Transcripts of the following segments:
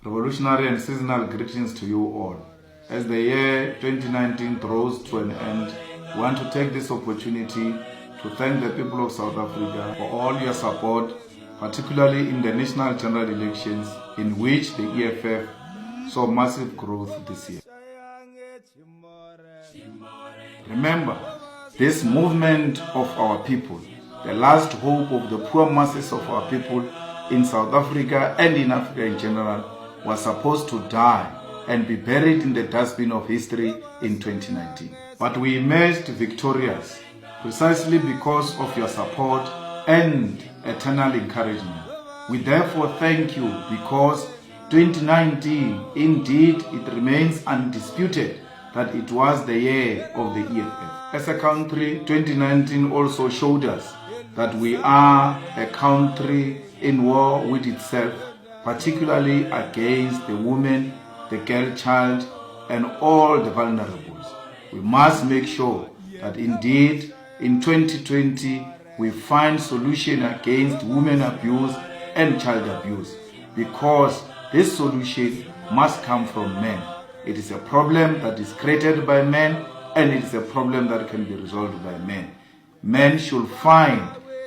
revolutionary and seasonal greetings to you all. As the year 2019 draws to an end, we want to take this opportunity to thank the people of South Africa for all your support, particularly in the national general elections, in which the EFF saw massive growth this year. Remember, this movement of our people, the last hope of the poor masses of our people in South Africa and in Africa in general, was supposed to die and be buried in the dustbin of history in 2019. But we emerged victorious precisely because of your support and eternal encouragement. We therefore thank you because 2019, indeed, it remains undisputed that it was the year of the EFF. As a country, 2019 also showed us that we are a country in war with itself, particularly against the woman, the girl child, and all the vulnerables. We must make sure that indeed in 2020 we find solution against women abuse and child abuse, because this solution must come from men. It is a problem that is created by men, and it is a problem that can be resolved by men. Men should find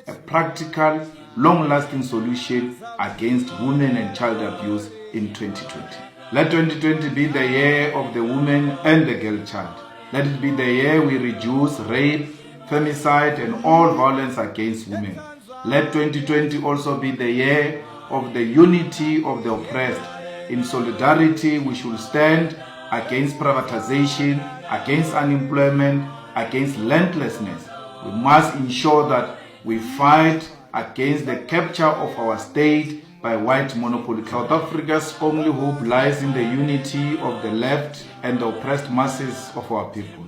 a practical, long-lasting solution against women and child abuse in 2020. Let 2020 be the year of the woman and the girl child. Let it be the year we reduce rape, femicide, and all violence against women. Let 2020 also be the year of the unity of the oppressed. In solidarity, we should stand against privatization, against unemployment, against landlessness. We must ensure that we fight against the capture of our state by white monopoly. South Africa's only hope lies in the unity of the left and the oppressed masses of our people.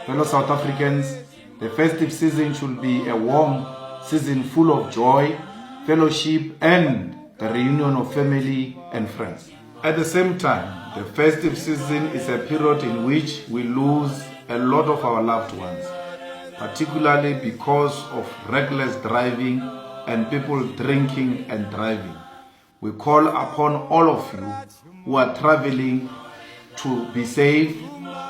Fellow South Africans, the festive season should be a warm season full of joy, fellowship, and the reunion of family and friends. At the same time, the festive season is a period in which we lose a lot of our loved ones, particularly because of reckless driving and people drinking and driving. We call upon all of you who are traveling to be safe,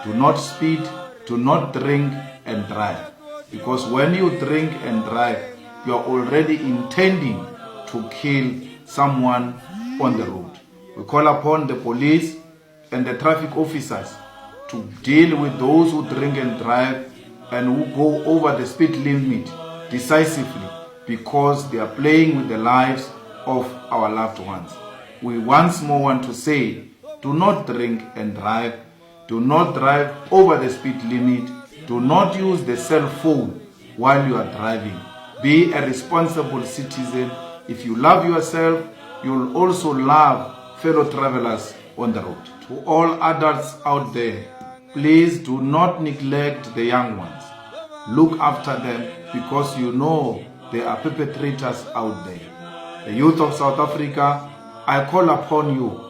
do not speed, do not drink and drive. Because when you drink and drive, you are already intending to kill someone on the road. We call upon the police and the traffic officers to deal with those who drink and drive and who go over the speed limit decisively, because they are playing with the lives of our loved ones. We once more want to say, do not drink and drive, do not drive over the speed limit, do not use the cell phone while you are driving. Be a responsible citizen. If you love yourself, you will also love fellow travelers on the road. To all adults out there, please do not neglect the young ones. Look after them, because you know there are perpetrators out there. The youth of South Africa, I call upon you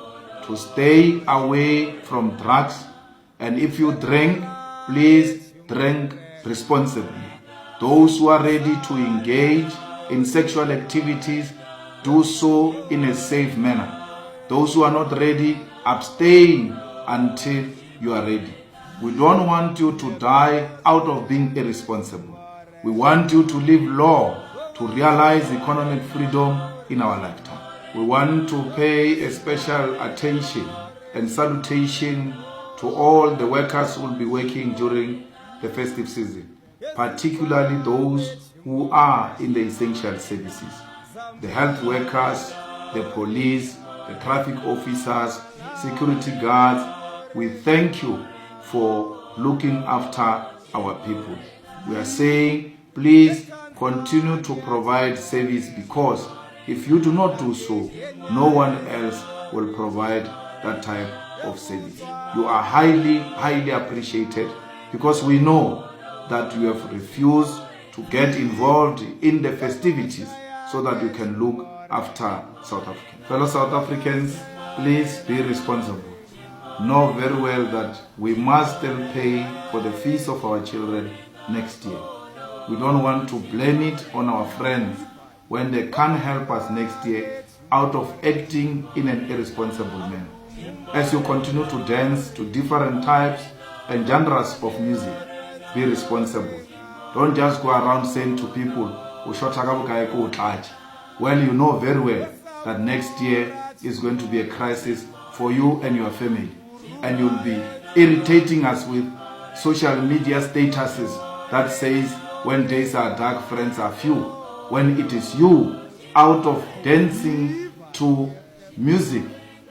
to stay away from drugs, and if you drink, please drink responsibly. Those who are ready to engage in sexual activities, do so in a safe manner. Those who are not ready, abstain until you are ready. We don't want you to die out of being irresponsible. We want you to live long to realize economic freedom in our lifetime. We want to pay a special attention and salutation to all the workers who will be working during the festive season, particularly those who are in the essential services. The health workers, the police, the traffic officers, security guards. We thank you for looking after our people. We are saying, please continue to provide service, because if you do not do so, no one else will provide that type of service. You are highly, highly appreciated, because we know that you have refused to get involved in the festivities so that you can look after South Africa. Fellow South Africans, please be responsible. Know very well that we must still pay for the fees of our children next year. We don't want to blame it on our friends when they can't help us next year. out of acting in an irresponsible manner. As you continue to dance to different types and genres of music, be responsible. Don't just go around saying to people, well, you know very well that next year is going to be a crisis for you and your family. And you'll be irritating us with social media statuses that says when days are dark, friends are few. When it is you, out of dancing to music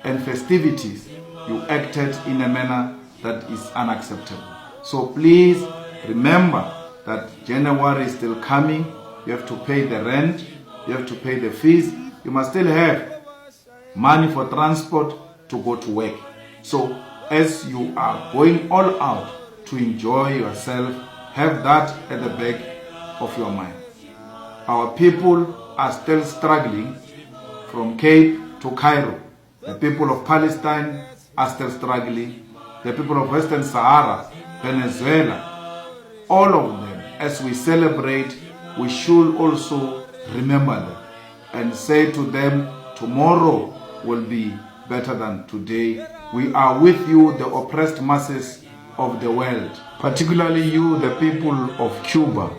and festivities, you acted in a manner that is unacceptable. So please remember that January is still coming. You have to pay the rent, you have to pay the fees, you must still have money for transport to go to work. So as you are going all out to enjoy yourself, have that at the back of your mind. Our people are still struggling from Cape to Cairo. The people of Palestine are still struggling. The people of Western Sahara, Venezuela, all of them, as we celebrate, we should also remember them and say to them, tomorrow will be better than today. We are with you, the oppressed masses of the world, particularly you, the people of Cuba.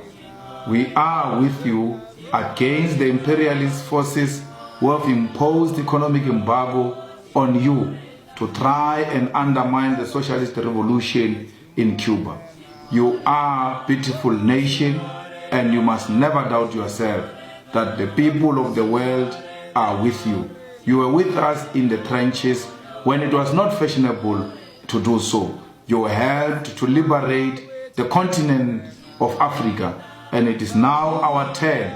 We are with you against the imperialist forces who have imposed economic embargo on you to try and undermine the socialist revolution in Cuba. You are a beautiful nation, and you must never doubt yourself that the people of the world are with you. You were with us in the trenches when it was not fashionable to do so. You helped to liberate the continent of Africa, and it is now our turn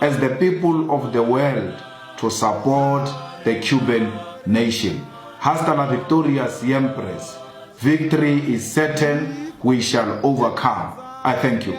as the people of the world to support the Cuban nation. Hasta la victoria siempre. Victory is certain. We shall overcome. I thank you.